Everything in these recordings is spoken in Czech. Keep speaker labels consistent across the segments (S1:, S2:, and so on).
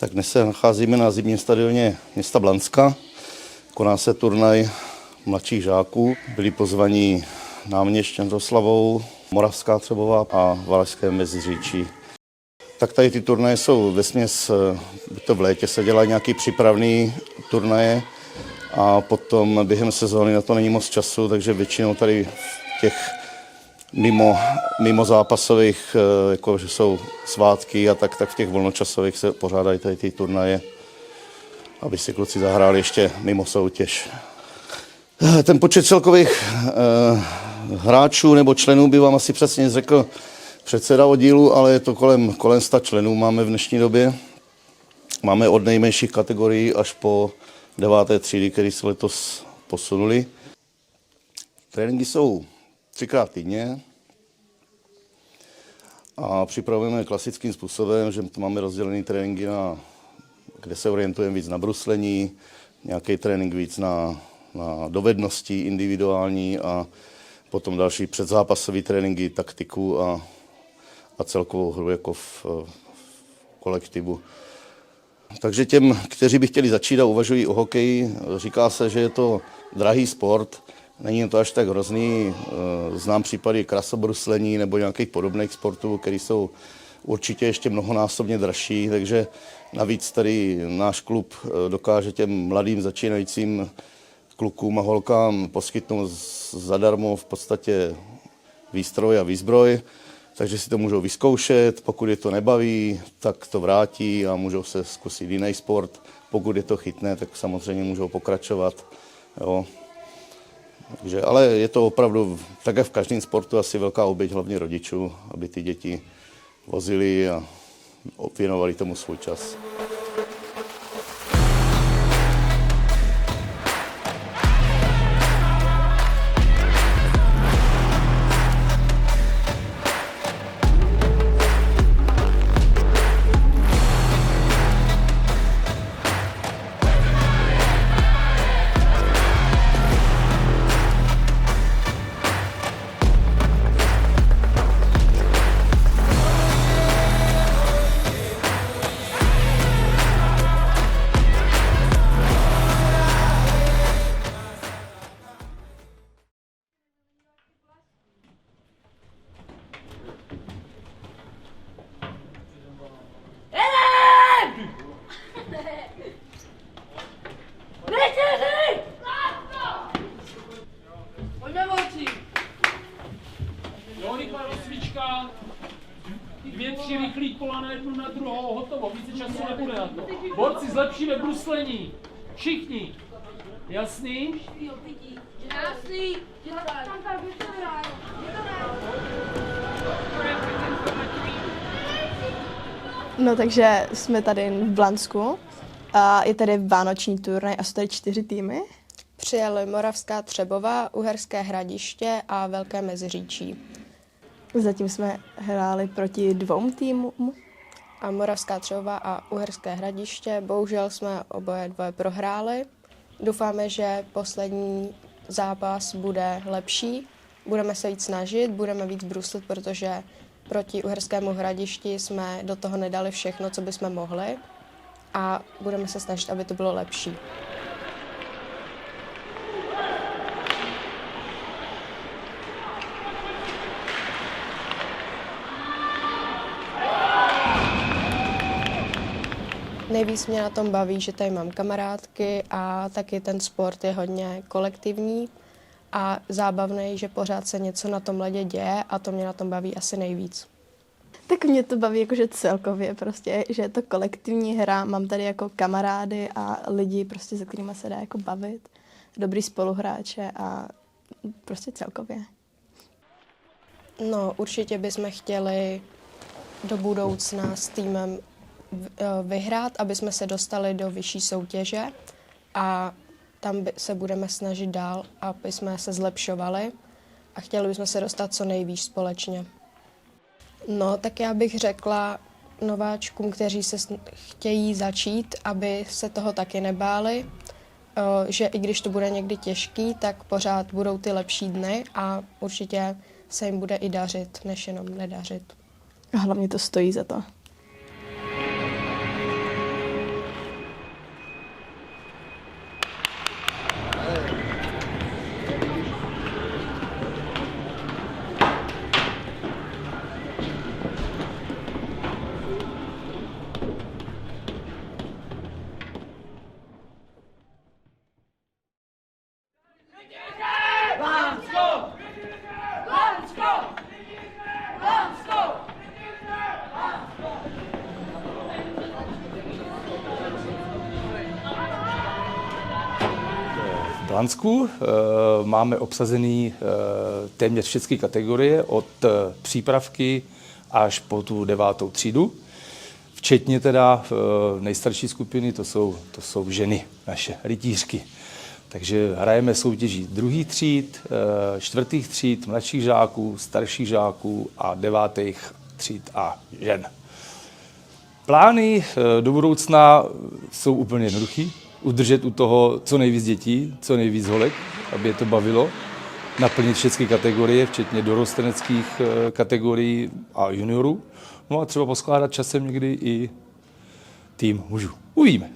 S1: Tak dnes se nacházíme na zimním stadioně města Blanska. Koná se turnaj mladších žáků. Byli pozvaní Náměšť Jindřichoslavou, Moravská Třebová a Valašské Meziříčí. Tak tady ty turnaje jsou vesměs, to v létě se dělají nějaký přípravný turnaje a potom během sezóny na to není moc času, takže většinou tady v těch mimo zápasových, jako že jsou svátky a tak v těch volnočasových se pořádají tady ty turnaje, aby si kluci zahráli ještě mimo soutěž. Ten počet celkových hráčů nebo členů by vám asi přesně řekl předseda oddílu, ale je to kolem 100 členů máme v dnešní době. Máme od nejmenších kategorií až po 9. třídy, které se letos posunuli. Tréninky jsou 3krát týdně a připravujeme klasickým způsobem, že máme rozdělené tréninky, kde se orientujeme víc na bruslení, nějaký trénink víc na dovednosti individuální a potom další předzápasové tréninky, taktiku a celkovou hru jako v kolektivu. Takže těm, kteří by chtěli začít a uvažují o hokeji, říká se, že je to drahý sport, není to až tak hrozný. Znám případy krasobruslení nebo nějakých podobných sportů, které jsou určitě ještě mnohonásobně dražší, takže navíc tady náš klub dokáže těm mladým začínajícím klukům a holkám poskytnout zadarmo v podstatě výstroj a výzbroj, takže si to můžou vyzkoušet, pokud je to nebaví, tak to vrátí a můžou se zkusit jiný sport. Pokud je to chytné, tak samozřejmě můžou pokračovat. Jo. Takže, ale je to opravdu, tak jak v každém sportu, asi velká oběť hlavně rodičů, aby ty děti vozili a věnovali tomu svůj čas.
S2: Rozcvička, 2-3 rychlý kola na jednu, na druhou, hotovo, více času nebude na to. Borci, zlepšíme bruslení, všichni, jasný?
S3: Jasný,
S4: No takže jsme tady v Blansku a je tady vánoční turnaj a jsou tady 4 týmy.
S5: Přijeli Moravská Třebová, Uherské Hradiště a Velké Meziříčí.
S4: Zatím jsme hráli proti 2 týmům.
S5: A Moravská Třebová a Uherské Hradiště, bohužel jsme oboje dvoje prohráli. Doufáme, že poslední zápas bude lepší. Budeme se víc snažit, budeme víc bruslit, protože proti Uherskému Hradišti jsme do toho nedali všechno, co bychom mohli. A budeme se snažit, aby to bylo lepší. Nejvíc mě na tom baví, že tady mám kamarádky a taky ten sport je hodně kolektivní a zábavný, že pořád se něco na tom ledě děje a to mě na tom baví asi nejvíc.
S4: Tak mě to baví jakože celkově prostě, že je to kolektivní hra, mám tady jako kamarády a lidi prostě, se kterými se dá jako bavit, dobrý spoluhráče a prostě celkově.
S5: No, určitě bychom chtěli do budoucna s týmem vyhrát, aby jsme se dostali do vyšší soutěže a tam se budeme snažit dál, aby jsme se zlepšovali a chtěli bychom se dostat co nejvíc společně. No, tak já bych řekla nováčkům, kteří se chtějí začít, aby se toho taky nebáli, že i když to bude někdy těžký, tak pořád budou ty lepší dny a určitě se jim bude i dařit, než jenom nedařit.
S4: A hlavně to stojí za to.
S6: Blansku máme obsazený téměř všechny kategorie, od přípravky až po tu 9. třídu. Včetně teda nejstarší skupiny, to jsou ženy, naše rytířky. Takže hrajeme soutěží 2. tříd, 4. tříd, mladších žáků, starších žáků a 9. tříd a žen. Plány do budoucna jsou úplně jednoduchý. Udržet u toho co nejvíc dětí, co nejvíc holek, aby je to bavilo. Naplnit všechny kategorie, včetně dorosteneckých kategorií a juniorů. No a třeba poskládat časem někdy i tým mužů. Uvidíme.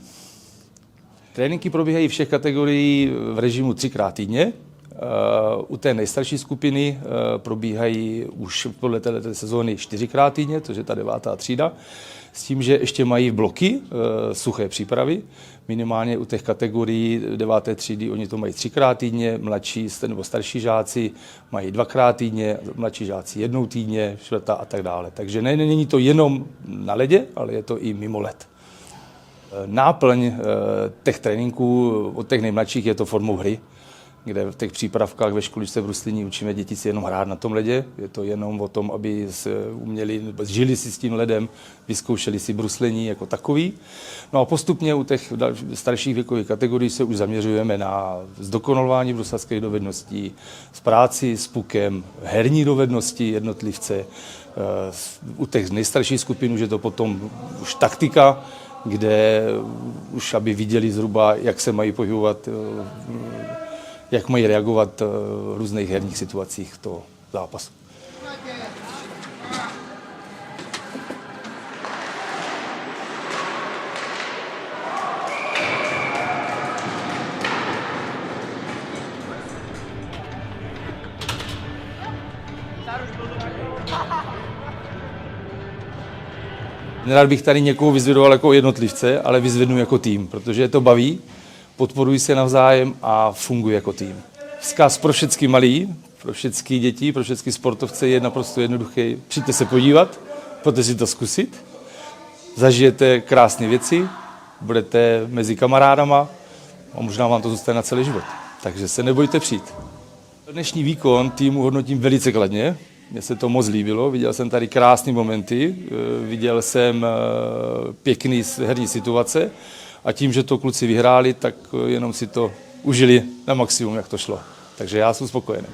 S6: Tréninky probíhají všech kategorií v režimu 3x týdně. U té nejstarší skupiny probíhají už podle této sezóny 4x týdně, což je ta 9. třída. S tím, že ještě mají bloky suché přípravy. Minimálně u těch kategorií 9. třídy oni to mají 3x týdně, mladší nebo starší žáci mají 2x týdně, mladší žáci 1 týdně, 4. a tak dále. Takže není to jenom na ledě, ale je to i mimo led. Náplň těch tréninků od těch nejmladších je to formou hry, kde v těch přípravkách ve školičce v Bruslini učíme děti si jenom hrát na tom ledě. Je to jenom o tom, aby žili si s tím ledem, vyzkoušeli si bruslení jako takový. No a postupně u těch starších věkových kategorií se už zaměřujeme na zdokonalování bruslařských dovedností, s práci s pukem, herní dovednosti jednotlivce. U těch nejstarších skupin už je to potom už taktika, kde už aby viděli zhruba, jak se mají pohybovat, jak mají reagovat v různých herních situacích toho zápasu. Nerad bych tady někoho vyzvedoval jako jednotlivce, ale vyzvednu jako tým, protože je to baví, podporují se navzájem a fungují jako tým. Vzkaz pro všechny malí, pro všechny děti, pro všechny sportovce je naprosto jednoduchý. Přijďte se podívat, pojďte si to zkusit, zažijete krásné věci, budete mezi kamarádama a možná vám to zůstane na celý život. Takže se nebojte přijít. Dnešní výkon týmu hodnotím velice kladně. Mně se to moc líbilo, viděl jsem tady krásné momenty, viděl jsem pěkný herní situace a tím, že to kluci vyhráli, tak jenom si to užili na maximum, jak to šlo. Takže já jsem spokojený.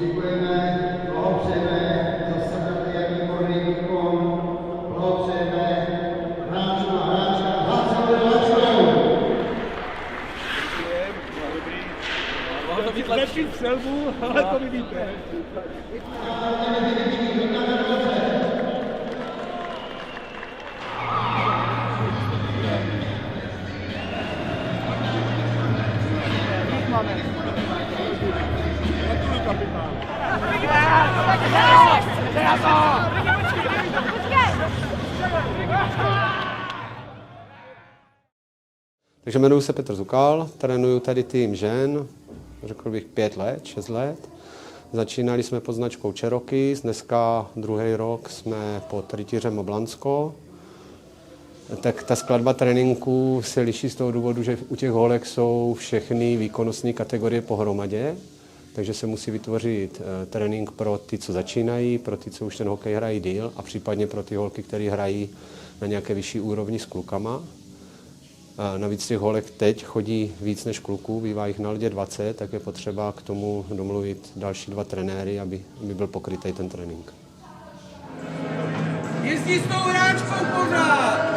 S7: Děkujeme, blahopřejeme, zasadate jak výborný výkon, blahopřejeme hráčům a hráčkám, hlasujeme Lačnou.
S2: Mohlo to být lepší střelbu, ale to vidíte.
S8: Takže jmenuji se Petr Zukal, trénuju tady tým žen, řekl bych 5 let, 6 let. Začínali jsme pod značkou Cherokee, dneska druhý rok jsme pod rytířem Blansko. Tak ta skladba tréninků se liší z toho důvodu, že u těch holek jsou všechny výkonnostní kategorie pohromadě, takže se musí vytvořit trénink pro ty, co začínají, pro ty, co už ten hokej hrají díl a případně pro ty holky, které hrají na nějaké vyšší úrovni s klukama. A navíc těch holek teď chodí víc než kluků, bývá jich na ledě 20, tak je potřeba k tomu domluvit další 2 trenéry, aby byl pokrytý ten trénink.
S7: Jezdí s tou hráčkou pořád!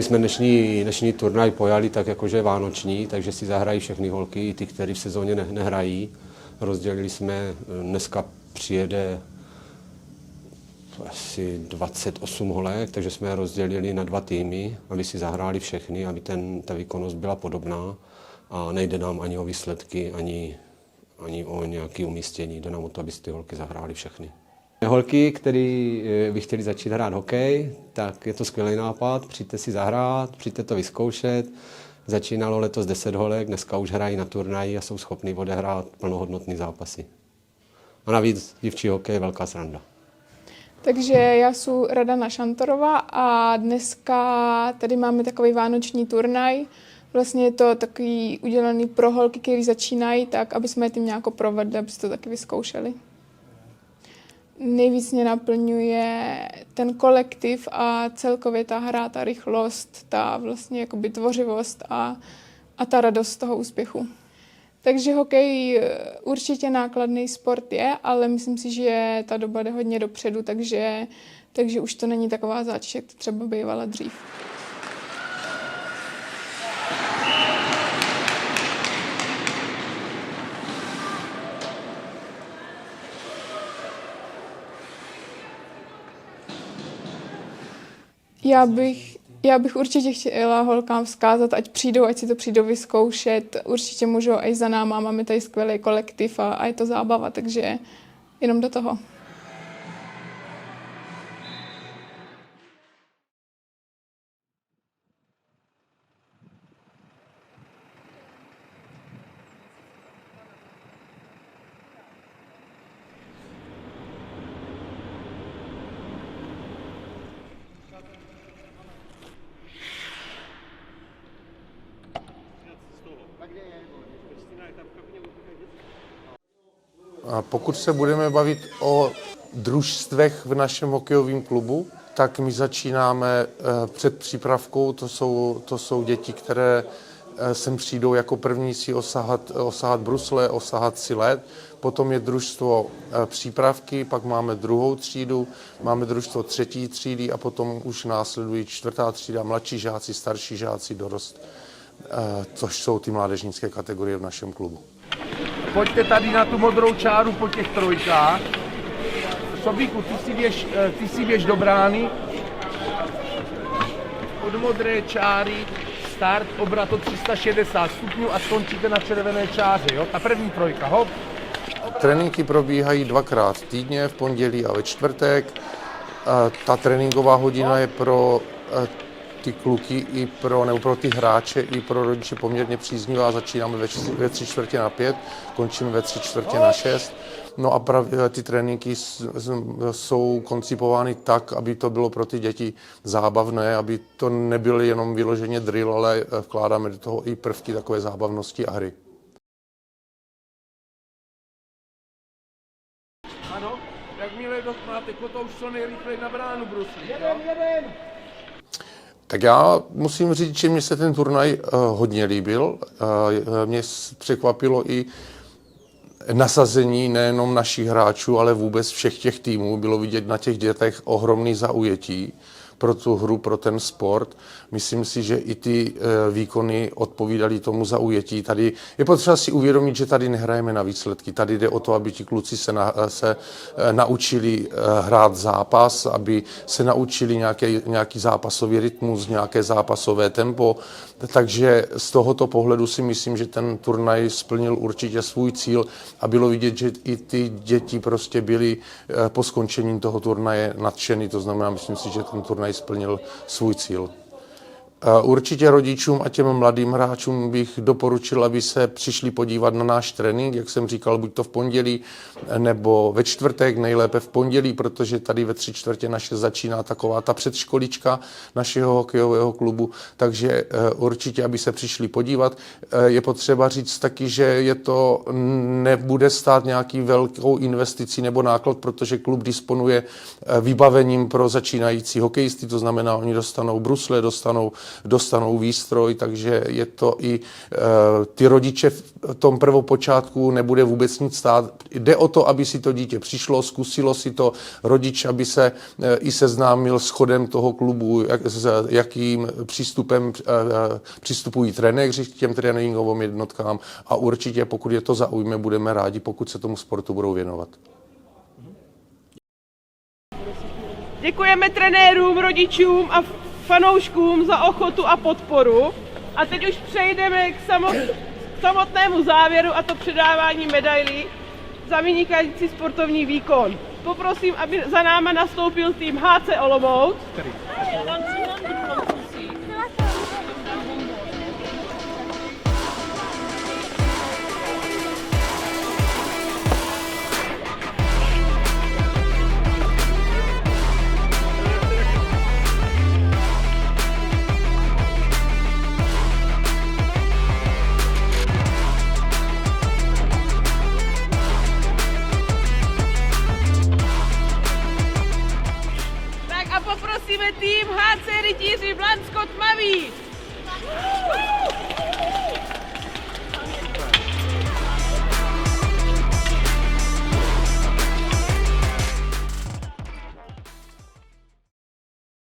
S8: My jsme dnešní turnaj pojali tak jakože vánoční, takže si zahrají všechny holky, i ty, které v sezóně nehrají. Rozdělili jsme, dneska přijede asi 28 holek, takže jsme je rozdělili na 2 týmy, aby si zahráli všechny, aby ta výkonnost byla podobná a nejde nám ani o výsledky, ani o nějaké umístění, jde nám o to, aby si ty holky zahrály všechny. Holky, který by chtěli začít hrát hokej, tak je to skvělý nápad, přijďte si zahrát, přijďte to vyzkoušet. Začínalo letos 10 holek, dneska už hrají na turnaji a jsou schopní odehrát plnohodnotné zápasy. A navíc dívčí hokej je velká sranda.
S9: Takže já jsem Radana Šantorová a dneska tady máme takový vánoční turnaj. Vlastně je to takový udělaný pro holky, které začínají, tak aby jsme je tím nějak provedli, aby to taky vyzkoušeli. Nejvíc mě naplňuje ten kolektiv a celkově ta hra, ta rychlost, ta vlastně jakoby tvořivost a ta radost toho úspěchu. Takže hokej určitě nákladný sport je, ale myslím si, že ta doba jde hodně dopředu, takže už to není taková zátěž, jak to třeba bývala dřív. Já bych určitě chtěla holkám vzkázat, ať si to přijdou vyzkoušet. Určitě můžou i za náma, máme tady skvělý kolektiv a je to zábava, takže jenom do toho.
S10: A pokud se budeme bavit o družstvech v našem hokejovém klubu, tak my začínáme před přípravkou, to jsou děti, které sem přijdou jako první si osahat brusle, osahat si led. Potom je družstvo přípravky, pak máme 2. třídu, máme družstvo 3. třídy a potom už následují 4. třída, mladší žáci, starší žáci, dorost, což jsou ty mládežnické kategorie v našem klubu.
S7: Pojďte tady na tu modrou čáru po těch trojkách. Sobíku, ty si běž do brány. Od modré čáry start, obrat o 360 stupňů a skončíte na červené čáře. Jo? Ta první trojka, hop.
S10: Tréninky probíhají 2krát týdně, v pondělí a ve čtvrtek. Ta tréninková hodina je pro ty kluky nebo pro ty hráče i pro rodiče poměrně příznivá. Začínáme ve 3:45, končíme ve 3:45. No a právě ty tréninky jsou koncipovány tak, aby to bylo pro ty děti zábavné, aby to nebyly jenom vyloženě drill, ale vkládáme do toho i prvky takové zábavnosti a hry.
S7: Ano, jakmile máte kotouč co nejrychleji na bránu bruslí. Jeden.
S10: Tak já musím říct, že mně se ten turnaj hodně líbil. Mě překvapilo i nasazení nejenom našich hráčů, ale vůbec všech těch týmů. Bylo vidět na těch dětech ohromný zaujetí pro tu hru, pro ten sport. Myslím si, že i ty výkony odpovídaly tomu zaujetí. Tady je potřeba si uvědomit, že tady nehrajeme na výsledky. Tady jde o to, aby ti kluci se naučili hrát zápas, aby se naučili nějaký zápasový rytmus, nějaké zápasové tempo. Takže z tohoto pohledu si myslím, že ten turnaj splnil určitě svůj cíl a bylo vidět, že i ty děti prostě byly po skončení toho turnaje nadšeny. To znamená, myslím si, že ten turnaj splnil svůj cíl. Určitě rodičům a těm mladým hráčům bych doporučil, aby se přišli podívat na náš trénink, jak jsem říkal, buď to v pondělí nebo ve čtvrtek, nejlépe v pondělí, protože tady ve 5:45 začíná taková ta předškolička našeho hokejového klubu, takže určitě, aby se přišli podívat. Je potřeba říct taky, že to nebude stát nějaký velkou investici nebo náklad, protože klub disponuje vybavením pro začínající hokejisty, to znamená, oni dostanou brusle, dostanou dostanou výstroj, takže je to i ty rodiče v tom prvopočátku nebude vůbec nic stát. Jde o to, aby si to dítě přišlo, zkusilo si to, rodič, aby se i seznámil s chodem toho klubu, s jakým přístupem přistupují trenéři k těm tréninkovým jednotkám a určitě, pokud je to zaujme, budeme rádi, pokud se tomu sportu budou věnovat.
S11: Děkujeme trenérům, rodičům a fanouškům za ochotu a podporu. A teď už přejdeme k samotnému závěru, a to předávání medailí za vynikající sportovní výkon. Poprosím, aby za náma nastoupil tým HC Olomouc. Tak a poprosíme tým HC Rytíři Blansko Tmaví.